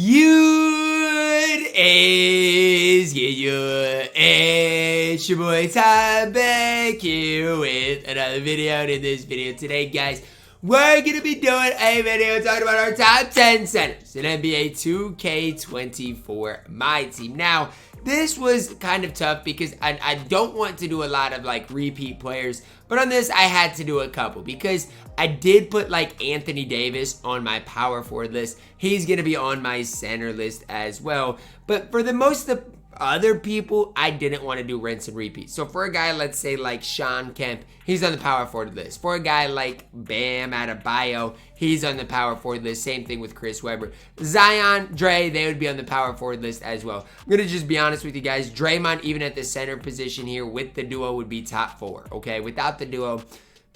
It's your boy Ty back here with another video. And in this video today, guys, we're gonna be doing a video talking about our top 10 centers in NBA 2K24 MyTEAM. Now, this was kind of tough because I don't want to do a lot of like repeat players, but on this I had to do a couple because I did put like Anthony Davis on my power forward list. He's gonna be on my center list as well, but for the most of other people, I didn't want to do rinse and repeat. So for a guy, let's say like Sean Kemp, he's on the power forward list. For a guy like Bam Adebayo, he's on the power forward list. Same thing with Chris Webber. Zion, Dre, they would be on the power forward list as well. I'm going to just be honest with you guys. Draymond, even at the center position here with the duo, would be top 4. Okay, without the duo,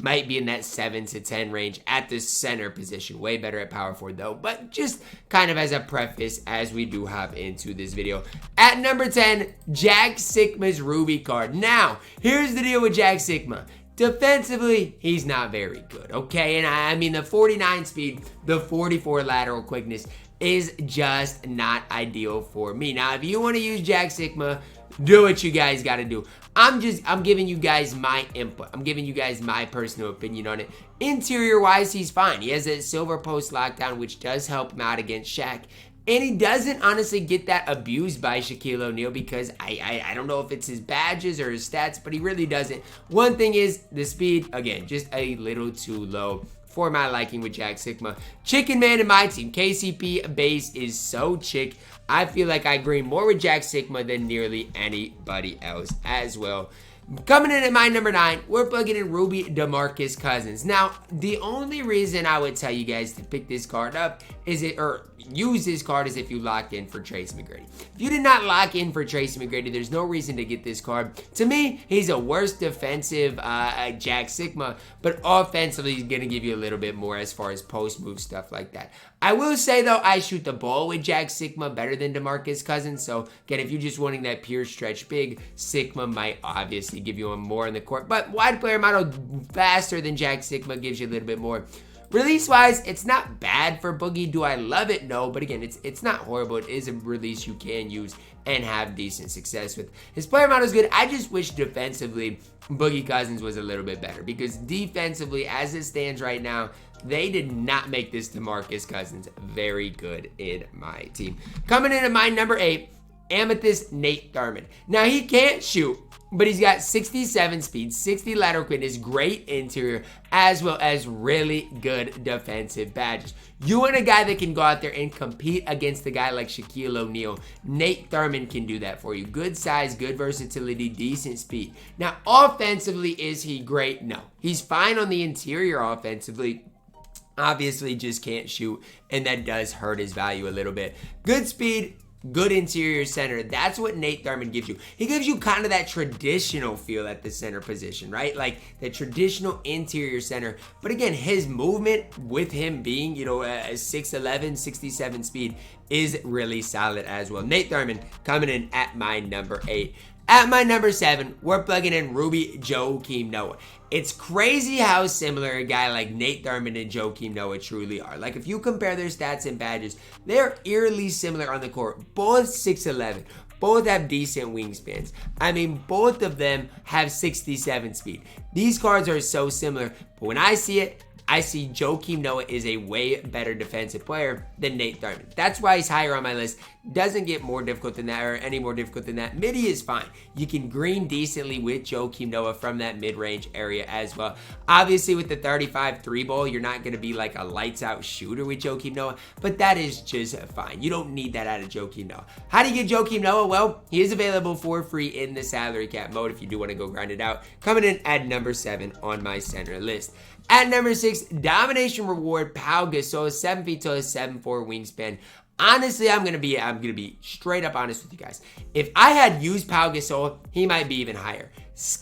might be in that 7 to 10 range at the center position. Way better at power forward though, but just kind of as a preface as we do hop into this video. At number 10, JxmyHighroler's Ruby card. Now, here's the deal with JxmyHighroler. Defensively, he's not very good, okay? And I mean, the 49 speed, the 44 lateral quickness is just not ideal for me. Now, if you want to use JxmyHighroler, do what you guys got to do. I'm giving you guys my input. I'm giving you guys my personal opinion on it. Interior wise, he's fine. He has a silver post lockdown, which does help him out against Shaq. And he doesn't honestly get that abused by Shaquille O'Neal because I don't know if it's his badges or his stats, but he really doesn't. One thing is the speed, again, just a little too low for my liking with JxmyHighroler. Chicken Man in my team, KCP base is so chick. I feel like I agree more with JxmyHighroler than nearly anybody else as well. Coming in at my number 9, we're plugging in Ruby DeMarcus Cousins. Now, the only reason I would tell you guys to pick this card up or use this card is if you locked in for Tracy McGrady. If you did not lock in for Tracy McGrady, there's no reason to get this card. To me, he's a worse defensive JxmyHighroler, but offensively, he's going to give you a little bit more as far as post move stuff like that. I will say, though, I shoot the ball with JxmyHighroler better than DeMarcus Cousins. So, again, if you're just wanting that pure stretch big, Sigma might obviously give you more on the court. But wide player model faster than JxmyHighroler gives you a little bit more. Release-wise, it's not bad for Boogie. Do I love it? No, but again, it's not horrible. It is a release you can use and have decent success with. His player model is good. I just wish defensively Boogie Cousins was a little bit better because defensively, as it stands right now, they did not make this DeMarcus Cousins very good in my team. Coming in at my number 8, Amethyst Nate Thurman. Now, he can't shoot, but he's got 67 speed, 60 lateral quickness, great interior, as well as really good defensive badges. You want a guy that can go out there and compete against a guy like Shaquille O'Neal. Nate Thurman can do that for you. Good size, good versatility, decent speed. Now, offensively, is he great? No. He's fine on the interior offensively. Obviously, just can't shoot, and that does hurt his value a little bit. Good speed, good interior center. That's what Nate Thurman gives you. He gives you kind of that traditional feel at the center position, right? Like the traditional interior center. But again, his movement with him being, a 6'11", 67 speed is really solid as well. Nate Thurman coming in at my number 8. At my number 7, we're plugging in Ruby Joakim Noah. It's crazy how similar a guy like Nate Thurman and Joakim Noah truly are. Like, if you compare their stats and badges, they're eerily similar on the court. Both 6'11". Both have decent wingspans. I mean, both of them have 67 speed. These cards are so similar, but when I see it, I see Joakim Noah is a way better defensive player than Nate Thurman. That's why he's higher on my list. Doesn't get more difficult than that or any more difficult than that. Midi is fine. You can green decently with Joakim Noah from that mid-range area as well. Obviously, with the 35 3-ball, you're not going to be like a lights-out shooter with Joakim Noah, but that is just fine. You don't need that out of Joakim Noah. How do you get Joakim Noah? Well, he is available for free in the salary cap mode if you do want to go grind it out. Coming in at number 7 on my center list. At number 6, domination reward, Pau Gasol, 7 feet tall, 7'4" wingspan. Honestly, I'm gonna be straight up honest with you guys. If I had used Pau Gasol, he might be even higher.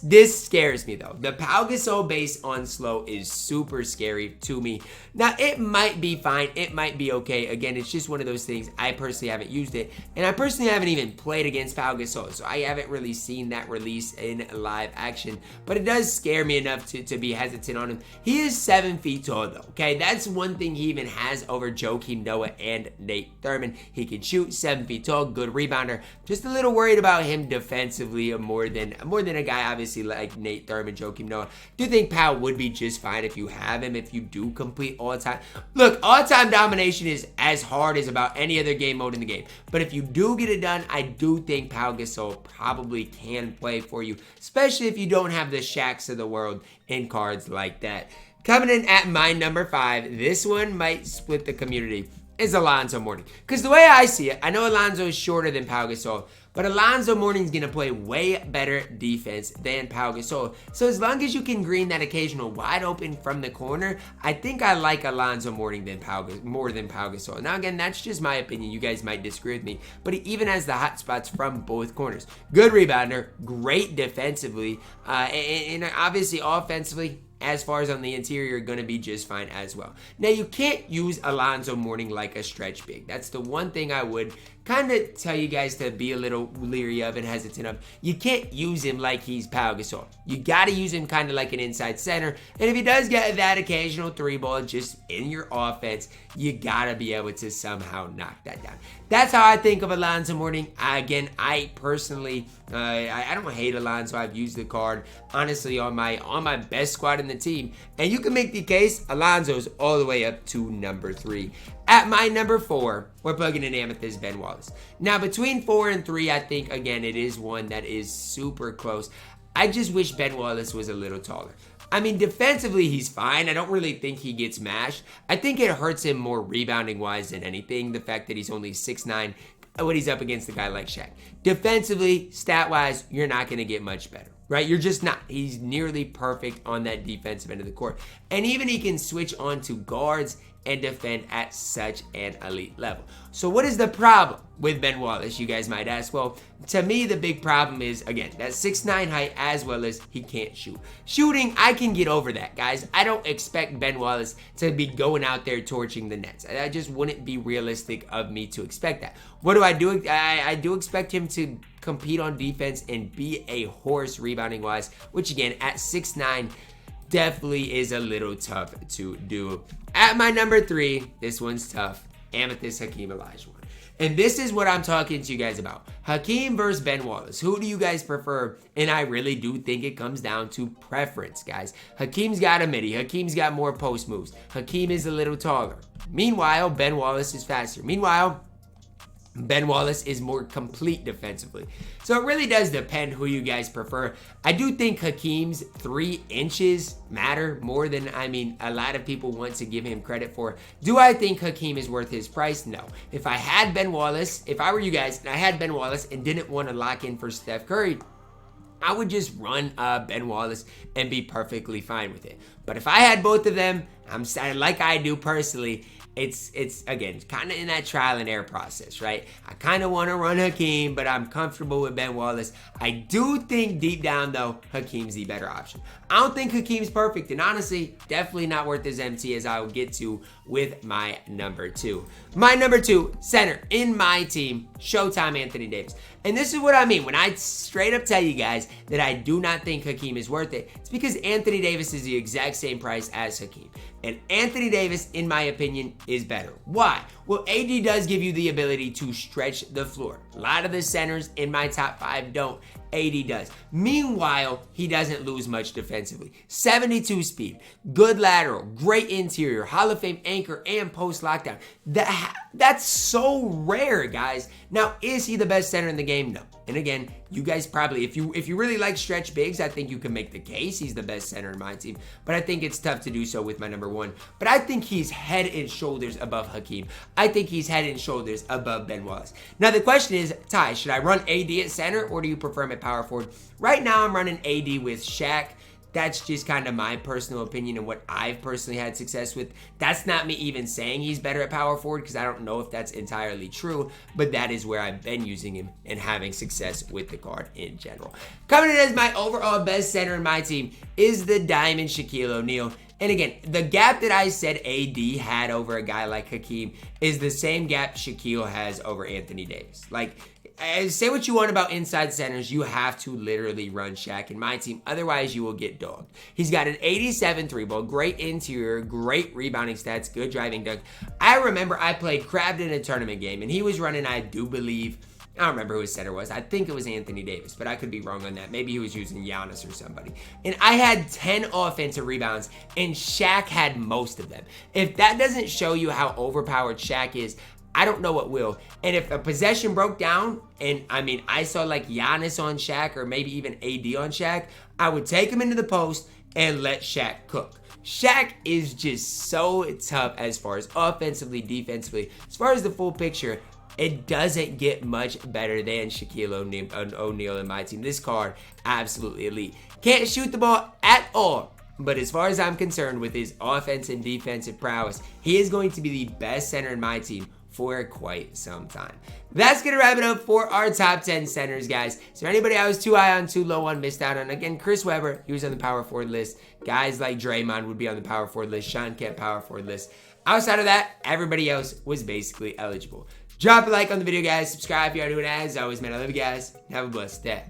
This scares me though. The Pau Gasol base on slow is super scary to me. Now, it might be fine. It might be okay. Again, it's just one of those things. I personally haven't used it. And I personally haven't even played against Pau Gasol. So I haven't really seen that release in live action. But it does scare me enough to be hesitant on him. He is 7 feet tall though. Okay, that's one thing he even has over JayCanada and Nate Thurman. He can shoot, 7 feet tall, good rebounder. Just a little worried about him defensively more than a guy obviously like Nate Thurman, JayCanada. Do think Pau would be just fine if you have him, if you do complete all-time. Look, all-time domination is as hard as about any other game mode in the game. But if you do get it done, I do think Pau Gasol probably can play for you, especially if you don't have the Shaqs of the world in cards like that. Coming in at my number 5, this one might split the community, is Alonzo Mourning. Because the way I see it, I know Alonzo is shorter than Pau Gasol, but Alonzo Mourning's going to play way better defense than Pau Gasol. So as long as you can green that occasional wide open from the corner, I think I like Alonzo Mourning more than Pau Gasol. Now again, that's just my opinion. You guys might disagree with me, but he even has the hot spots from both corners. Good rebounder, great defensively, and obviously offensively, as far as on the interior, going to be just fine as well. Now, you can't use Alonzo Mourning like a stretch big. That's the one thing I would kind of tell you guys to be a little leery of and hesitant of. You can't use him like he's Pau Gasol. You got to use him kind of like an inside center. And if he does get that occasional 3-ball just in your offense, you got to be able to somehow knock that down. That's how I think of Alonzo Mourning. Again, I personally, I don't hate Alonzo. I've used the card, honestly, on my best squad in the team. And you can make the case, Alonzo's all the way up to number 3. At my number 4, we're plugging in Amethyst Ben Wallace. Now, between 4 and 3, I think, again, it is one that is super close. I just wish Ben Wallace was a little taller. I mean, defensively, he's fine. I don't really think he gets mashed. I think it hurts him more rebounding-wise than anything, the fact that he's only 6'9", when he's up against a guy like Shaq. Defensively, stat-wise, you're not going to get much better, right? You're just not. He's nearly perfect on that defensive end of the court. And even he can switch on to guards and defend at such an elite level. So what is the problem with Ben Wallace, you guys might ask? Well, to me, the big problem is, again, that 6'9" height, as well as he can't shoot. Shooting, I can get over that, guys. I don't expect Ben Wallace to be going out there torching the nets. I just wouldn't be realistic of me to expect that. What do? I do expect him to compete on defense and be a horse rebounding-wise, which, again, at 6'9", definitely is a little tough to do. At my number 3, this one's tough. Amethyst Hakeem Olajuwon. And this is what I'm talking to you guys about. Hakeem versus Ben Wallace. Who do you guys prefer? And I really do think it comes down to preference, guys. Hakeem's got a midi. Hakeem's got more post moves. Hakeem is a little taller. Meanwhile, Ben Wallace is faster. Meanwhile, Ben Wallace is more complete defensively. So it really does depend who you guys prefer. I do think Hakeem's 3 inches matter more than, a lot of people want to give him credit for. Do I think Hakeem is worth his price? No. If I had Ben Wallace, if I were you guys and I had Ben Wallace and didn't want to lock in for Steph Curry, I would just run Ben Wallace and be perfectly fine with it. But if I had both of them, like I do personally, it's again, kind of in that trial and error process, right? I kind of want to run Hakeem, but I'm comfortable with Ben Wallace. I do think deep down, though, Hakeem's the better option. I don't think Hakeem's perfect, and honestly, definitely not worth his MT, as I will get to with my number 2. My number 2, center in my team, Showtime Anthony Davis. And this is what I mean when I straight up tell you guys that I do not think Hakeem is worth it. It's because Anthony Davis is the exact same price as Hakeem. And Anthony Davis, in my opinion, is better. Why? Well, AD does give you the ability to stretch the floor. A lot of the centers in my top 5 don't. AD does. Meanwhile, he doesn't lose much defensively. 72 speed, good lateral, great interior, Hall of Fame anchor, and post lockdown. That's so rare, guys. Now, is he the best center in the game? No. And again, you guys probably, if you really like stretch bigs, I think you can make the case he's the best center in my team. But I think it's tough to do so with my number 1. But I think he's head and shoulders above Hakeem. I think he's head and shoulders above Ben Wallace. Now the question is, Ty, should I run AD at center or do you prefer him at power forward? Right now I'm running AD with Shaq, That's just kind of my personal opinion and what I've personally had success with. That's not me even saying he's better at power forward, because I don't know if that's entirely true, but that is where I've been using him and having success with the card in general. Coming in as my overall best center in my team is the Diamond Shaquille O'Neal. And again, the gap that I said AD had over a guy like Hakeem is the same gap Shaquille has over Anthony Davis. Like, say what you want about inside centers, you have to literally run Shaq in my team. Otherwise, you will get dogged. He's got an 87 3-ball, great interior, great rebounding stats, good driving dunk. I remember I played Crabbed in a tournament game, and he was running, I do believe, I don't remember who his center was. I think it was Anthony Davis, but I could be wrong on that. Maybe he was using Giannis or somebody. And I had 10 offensive rebounds, and Shaq had most of them. If that doesn't show you how overpowered Shaq is, I don't know what will. And if a possession broke down, and I mean, I saw like Giannis on Shaq or maybe even AD on Shaq, I would take him into the post and let Shaq cook. Shaq is just so tough as far as offensively, defensively. As far as the full picture, it doesn't get much better than Shaquille O'Neal in my team. This card, absolutely elite. Can't shoot the ball at all. But as far as I'm concerned with his offense and defensive prowess, he is going to be the best center in my team for quite some time. That's going to wrap it up for our top 10 centers, guys. Is there anybody I was too high on, too low on, missed out on? Again, Chris Webber, he was on the power forward list. Guys like Draymond would be on the power forward list. Sean Kemp, power forward list. Outside of that, everybody else was basically eligible. Drop a like on the video, guys. Subscribe if you are new, and as always, man, I love you guys. Have a blessed day.